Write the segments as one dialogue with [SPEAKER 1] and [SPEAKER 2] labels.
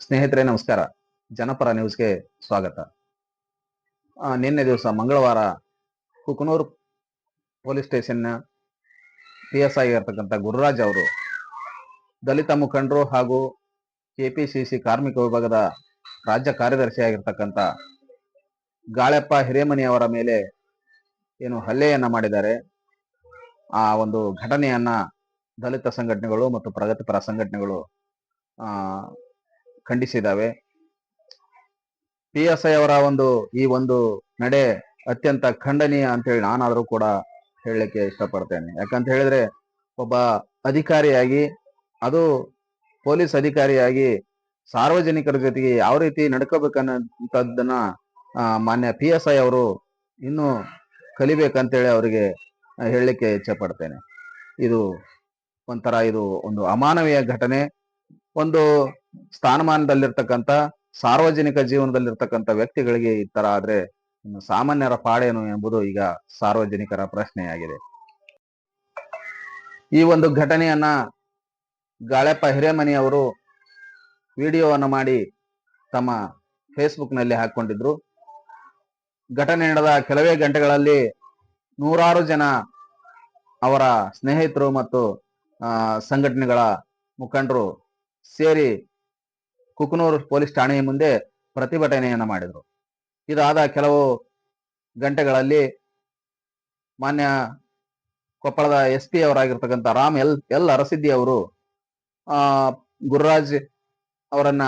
[SPEAKER 1] ಸ್ನೇಹಿತರೆ ನಮಸ್ಕಾರ. ಜನಪರ ನ್ಯೂಸ್ಗೆ ಸ್ವಾಗತ. ನಿನ್ನೆ ದಿವಸ ಮಂಗಳವಾರ ಕುಕನೂರು ಪೊಲೀಸ್ ಸ್ಟೇಷನ್ನ PSI ಆಗಿರ್ತಕ್ಕಂಥ ಗುರುರಾಜ್ ಅವರು ದಲಿತ ಮುಖಂಡರು ಹಾಗೂ KPCC ಕಾರ್ಮಿಕ ವಿಭಾಗದ ರಾಜ್ಯ ಕಾರ್ಯದರ್ಶಿ ಆಗಿರ್ತಕ್ಕಂಥ ಗಾಳೆಪ್ಪ ಹಿರೇಮನಿ ಅವರ ಮೇಲೆ ಏನು ಹಲ್ಲೆಯನ್ನ ಮಾಡಿದ್ದಾರೆ. ಆ ಒಂದು ಘಟನೆಯನ್ನ ದಲಿತ ಸಂಘಟನೆಗಳು ಮತ್ತು ಪ್ರಗತಿಪರ ಸಂಘಟನೆಗಳು ಖಂಡಿಸಿದ್ದಾವೆ. PSI ಅವರ ಈ ಒಂದು ನಡೆ ಅತ್ಯಂತ ಖಂಡನೀಯ ಅಂತೇಳಿ ನಾನಾದರೂ ಕೂಡ ಹೇಳಲಿಕ್ಕೆ ಇಷ್ಟಪಡ್ತೇನೆ. ಯಾಕಂತ ಹೇಳಿದ್ರೆ ಒಬ್ಬ ಅಧಿಕಾರಿಯಾಗಿ, ಅದು ಪೊಲೀಸ್ ಅಧಿಕಾರಿಯಾಗಿ ಸಾರ್ವಜನಿಕರ ಜೊತೆಗೆ ಯಾವ ರೀತಿ ನಡ್ಕೋಬೇಕನ್ನೋದನ್ನ ಮಾನ್ಯ PSI ಅವರು ಇನ್ನೂ ಕಲಿಬೇಕಂತೇಳಿ ಅವರಿಗೆ ಹೇಳಲಿಕ್ಕೆ ಇಚ್ಛೆ ಪಡ್ತೇನೆ. ಇದು ಒಂದು ಅಮಾನವೀಯ ಘಟನೆ. ಒಂದು ಸ್ಥಾನಮಾನದಲ್ಲಿರ್ತಕ್ಕಂಥ ಸಾರ್ವಜನಿಕ ಜೀವನದಲ್ಲಿರ್ತಕ್ಕಂಥ ವ್ಯಕ್ತಿಗಳಿಗೆ ಈ ತರ ಆದ್ರೆ ಇನ್ನು ಸಾಮಾನ್ಯರ ಪಾಡೇನು ಎಂಬುದು ಈಗ ಸಾರ್ವಜನಿಕರ ಪ್ರಶ್ನೆಯಾಗಿದೆ. ಈ ಒಂದು ಘಟನೆಯನ್ನ ಗಾಳೆಪ್ಪ ಹಿರೇಮನಿ ಅವರು ವಿಡಿಯೋವನ್ನು ಮಾಡಿ ತಮ್ಮ ಫೇಸ್ಬುಕ್ ನಲ್ಲಿ ಹಾಕೊಂಡಿದ್ರು. ಘಟನೆ ನಡೆದ ಕೆಲವೇ ಗಂಟೆಗಳಲ್ಲಿ ನೂರಾರು ಜನ ಅವರ ಸ್ನೇಹಿತರು ಮತ್ತು ಸಂಘಟನೆಗಳ ಮುಖಂಡರು ಸೇರಿ ಕುಕನೂರು ಪೊಲೀಸ್ ಠಾಣೆಯ ಮುಂದೆ ಪ್ರತಿಭಟನೆಯನ್ನ ಮಾಡಿದ್ರು. ಇದಾದ ಕೆಲವು ಗಂಟೆಗಳಲ್ಲಿ ಮಾನ್ಯ ಕೊಪ್ಪಳದ SP ಅವರಾಗಿರ್ತಕ್ಕಂಥ ರಾಮ್ ಎಲ್ ಅರಸಿದ್ದಿ ಅವರು ಗುರುರಾಜ್ ಅವರನ್ನ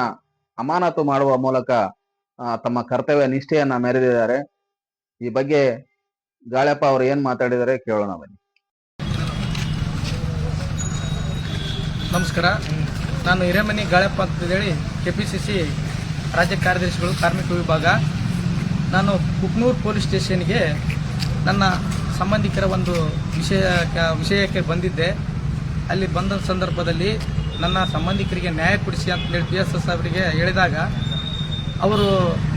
[SPEAKER 1] ಅಮಾನತು ಮಾಡುವ ಮೂಲಕ ತಮ್ಮ ಕರ್ತವ್ಯ ನಿಷ್ಠೆಯನ್ನ ಮೆರೆದಿದ್ದಾರೆ. ಈ ಬಗ್ಗೆ ಗಾಳೆಪ್ಪ ಅವರು ಏನ್ ಮಾತಾಡಿದರೆ ಕೇಳೋಣ ಬನ್ನಿ.
[SPEAKER 2] ನಮಸ್ಕಾರ, ನಾನು ಹಿರೇಮನಿ ಗಾಳೆಪ್ಪ ಅಂತೇಳಿ KPCC ರಾಜ್ಯ ಕಾರ್ಯದರ್ಶಿಗಳು ಕಾರ್ಮಿಕ ವಿಭಾಗ. ನಾನು ಕುಕನೂರು ಪೊಲೀಸ್ ಸ್ಟೇಷನ್ಗೆ ನನ್ನ ಸಂಬಂಧಿಕರ ಒಂದು ವಿಷಯಕ್ಕೆ ಬಂದಿದ್ದೆ. ಅಲ್ಲಿ ಬಂದ ಸಂದರ್ಭದಲ್ಲಿ ನನ್ನ ಸಂಬಂಧಿಕರಿಗೆ ನ್ಯಾಯ ಕೊಡಿಸಿ ಅಂತೇಳಿ PSS ಅವರಿಗೆ ಹೇಳಿದಾಗ ಅವರು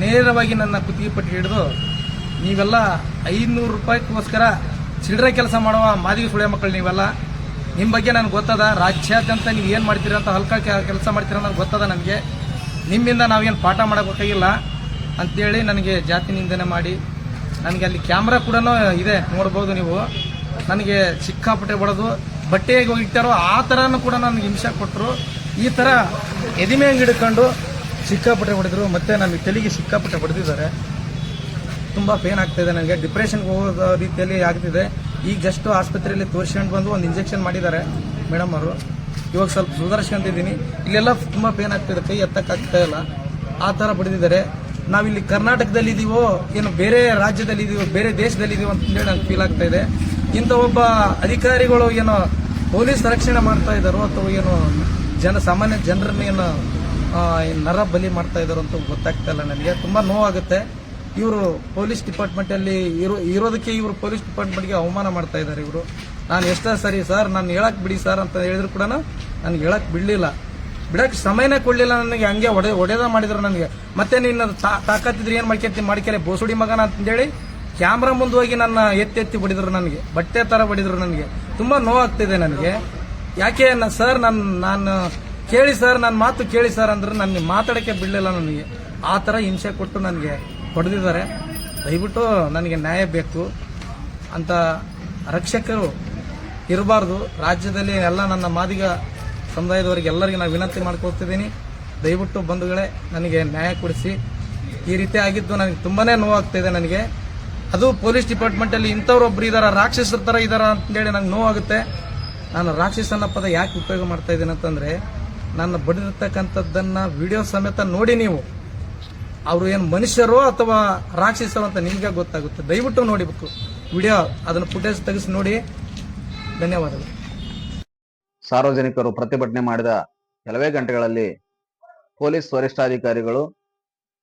[SPEAKER 2] ನೇರವಾಗಿ ನನ್ನ ಕುತ್ತಿಗೆ ಪಟ್ಟಿ ಹಿಡಿದು, ನೀವೆಲ್ಲ 500 ರೂಪಾಯಿಗೋಸ್ಕರ ಚಿಲ್ಲರೆ ಕೆಲಸ ಮಾಡುವ ಮಾದಿಗೆ ಸುಳ್ಯ ಮಕ್ಕಳು ನೀವೆಲ್ಲ, ನಿಮ್ಮ ಬಗ್ಗೆ ನನಗೆ ಗೊತ್ತದ. ರಾಜ್ಯಾದ್ಯಂತ ನೀವು ಏನು ಮಾಡ್ತೀರಾ ಅಂತ ಹಲ್ಕ ಕೆಲಸ ಮಾಡ್ತೀರ ನನಗೆ ಗೊತ್ತದ. ನನಗೆ ನಿಮ್ಮಿಂದ ನಾವೇನು ಪಾಠ ಮಾಡಬೇಕಾಗಿಲ್ಲ ಅಂತೇಳಿ ನನಗೆ ಜಾತಿ ನಿಂದನೆ ಮಾಡಿ, ನನಗೆ ಅಲ್ಲಿ ಕ್ಯಾಮ್ರಾ ಕೂಡ ಇದೆ ನೋಡ್ಬೋದು ನೀವು, ನನಗೆ ಸಿಕ್ಕಾಪಟ್ಟೆ ಹೊಡೆದು ಬಟ್ಟೆಗೆ ಹೋಗಿರ್ತಾರೋ ಆ ಥರನೂ ಕೂಡ ನನಗೆ ಹಿಂಸೆ ಕೊಟ್ಟರು. ಈ ಥರ ಎದಿಮೆ ಹಿಡ್ಕೊಂಡು ಸಿಕ್ಕಾಪಟ್ಟೆ ಹೊಡೆದ್ರು. ಮತ್ತು ನನಗೆ ತಲೆಗೆ ಸಿಕ್ಕಾಪಟ್ಟೆ ಹೊಡೆದಿದ್ದಾರೆ. ತುಂಬ ಪೇನ್ ಆಗ್ತಾಯಿದೆ ನನಗೆ, ಡಿಪ್ರೆಷನ್ಗೆ ಹೋಗೋ ರೀತಿಯಲ್ಲಿ ಆಗ್ತಿದೆ. ಈಗ ಜಸ್ಟ್ ಆಸ್ಪತ್ರೆಯಲ್ಲಿ ತೋರಿಸ್ಕೊಂಡು ಬಂದು ಒಂದು ಇಂಜೆಕ್ಷನ್ ಮಾಡಿದ್ದಾರೆ ಮೇಡಮ್ ಅವರು. ಇವಾಗ ಸ್ವಲ್ಪ ಸುಧಾರಿಸ್ಕೊಂತಿದ್ದೀನಿ. ಇಲ್ಲೆಲ್ಲ ತುಂಬ ಪೇನ್ ಆಗ್ತಿದೆ, ಕೈ ಎತ್ತಕ್ಕಾಗ್ತಾ ಇಲ್ಲ, ಆ ಥರ ಬಡಿದಿದ್ದಾರೆ. ನಾವಿಲ್ಲಿ ಕರ್ನಾಟಕದಲ್ಲಿ ಇದೀವೋ ಏನು ಬೇರೆ ರಾಜ್ಯದಲ್ಲಿ ಇದೀವೋ ಬೇರೆ ದೇಶದಲ್ಲಿ ಇದೀವೋ ಅಂತೇಳಿ ನಂಗೆ ಫೀಲ್ ಆಗ್ತಾ ಇದೆ. ಇಂಥ ಒಬ್ಬ ಅಧಿಕಾರಿಗಳು ಏನೋ ಪೊಲೀಸ್ ರಕ್ಷಣೆ ಮಾಡ್ತಾ ಇದ್ದಾರೋ ಅಥವಾ ಏನು ಸಾಮಾನ್ಯ ಜನರನ್ನ ಏನು ನರ ಬಲಿ ಮಾಡ್ತಾ ಇದ್ದಾರೋ ಅಂತ ಗೊತ್ತಾಗ್ತಾ ಇಲ್ಲ ನನಗೆ. ತುಂಬ ನೋವಾಗುತ್ತೆ. ಇವರು ಪೊಲೀಸ್ ಡಿಪಾರ್ಟ್ಮೆಂಟಲ್ಲಿ ಇರೋದಕ್ಕೆ ಇವರು ಪೊಲೀಸ್ ಡಿಪಾರ್ಟ್ಮೆಂಟ್ಗೆ ಅವಮಾನ ಮಾಡ್ತಾ ಇದ್ದಾರೆ ಇವರು. ನಾನು ಎಷ್ಟೇ ಸರಿ ಸರ್, ನಾನು ಹೇಳಕ್ ಬಿಡಿ ಸರ್ ಅಂತ ಹೇಳಿದ್ರು ಕೂಡ ನನಗೆ ಹೇಳಕ್ ಬಿಡಲಿಲ್ಲ, ಬಿಡಕ್ಕೆ ಸಮಯನೇ ಕೊಡಲಿಲ್ಲ ನನಗೆ. ಹಂಗೆ ಒಡೆದ ಮಾಡಿದ್ರು ನನಗೆ. ಮತ್ತೆ ನೀನು ತಾಕತ್ತಿದ್ರೆ ಏನು ಮಾಡ್ಕೇಳಿ ಬೋಸುಡಿ ಮಗನ ಅಂತೇಳಿ ಕ್ಯಾಮ್ರಾ ಮುಂದೆ ಹೋಗಿ ನನ್ನ ಎತ್ತಿ ಬಡಿದ್ರು ನನಗೆ, ಬಟ್ಟೆ ಥರ ಬಡಿದ್ರು ನನಗೆ. ತುಂಬ ನೋವಾಗ್ತಿದೆ ನನಗೆ. ಯಾಕೆ ಸರ್ ನಾನು ಕೇಳಿ ಸರ್, ನನ್ನ ಮಾತು ಕೇಳಿ ಸರ್ ಅಂದ್ರೆ ನನಗೆ ಮಾತಾಡೋಕ್ಕೆ ಬಿಡಲಿಲ್ಲ ನನಗೆ. ಆ ಥರ ಹಿಂಸೆ ಕೊಟ್ಟು ನನಗೆ ಹೊಡೆದಿದ್ದಾರೆ. ದಯವಿಟ್ಟು ನನಗೆ ನ್ಯಾಯ ಬೇಕು ಅಂತ ರಕ್ಷಕರು ಇರಬಾರ್ದು ರಾಜ್ಯದಲ್ಲಿ. ಎಲ್ಲ ನನ್ನ ಮಾದಿಗ ಸಮುದಾಯದವರಿಗೆ ಎಲ್ಲರಿಗೂ ನಾನು ವಿನಂತಿ ಮಾಡ್ಕೊಳ್ತಿದ್ದೀನಿ, ದಯವಿಟ್ಟು ಬಂಧುಗಳೇ ನನಗೆ ನ್ಯಾಯ ಕೊಡಿಸಿ. ಈ ರೀತಿ ಆಗಿದ್ದು ನನಗೆ ತುಂಬಾನೇ ನೋವಾಗ್ತಾಯಿದೆ ನನಗೆ. ಅದು ಪೊಲೀಸ್ ಡಿಪಾರ್ಟ್ಮೆಂಟಲ್ಲಿ ಇಂಥವ್ರೊಬ್ರು ಇದಾರ, ರಾಕ್ಷಸರ ಥರ ಇದಾರ ಅಂತೇಳಿ ನಂಗೆ ನೋವಾಗುತ್ತೆ. ನಾನು ರಾಕ್ಷಸನ ಪದ ಯಾಕೆ ಉಪಯೋಗ ಮಾಡ್ತಾ ಇದ್ದೀನಿ ಅಂತಂದರೆ, ನನ್ನ ಬಡಿದಿರ್ತಕ್ಕಂಥದ್ದನ್ನು ವಿಡಿಯೋ ಸಮೇತ ನೋಡಿ ನೀವು ಅವರು ಏನು ಮನುಷ್ಯರೋ ಅಥವಾ ರಾಕ್ಷಸರು ಅಂತ ನಿಮಗೆ ಗೊತ್ತಾಗುತ್ತೆ. ದಯವಿಟ್ಟು ನೋಡಿಬೇಕು ವಿಡಿಯೋ, ಅದನ್ನು ಫುಟೇಜ್ ತೆಗೆಸಿ ನೋಡಿ. ಧನ್ಯವಾದಗಳು.
[SPEAKER 1] ಸಾರ್ವಜನಿಕರು ಪ್ರತಿಭಟನೆ ಮಾಡಿದ ಕೆಲವೇ ಗಂಟೆಗಳಲ್ಲಿ ಪೊಲೀಸ್ ವರಿಷ್ಠಾಧಿಕಾರಿಗಳು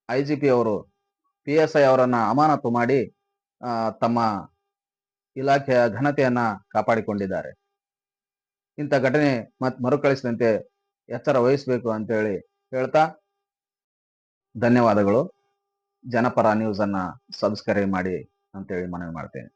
[SPEAKER 1] IGP ಅವರು PSI ಅವರನ್ನ ಅಮಾನತು ಮಾಡಿ ತಮ್ಮ ಇಲಾಖೆಯ ಘನತೆಯನ್ನ ಕಾಪಾಡಿಕೊಂಡಿದ್ದಾರೆ. ಇಂಥ ಘಟನೆ ಮರುಕಳಿಸಿದಂತೆ ಎಚ್ಚರ ವಹಿಸಬೇಕು ಅಂತೇಳಿ ಹೇಳ್ತಾ ಧನ್ಯವಾದಗಳು. ಜನಪರ ನ್ಯೂಸ್ ಅನ್ನ ಸಬ್ಸ್ಕ್ರೈಬ್ ಮಾಡಿ ಅಂತೇಳಿ ಮನವಿ ಮಾಡ್ತೇನೆ.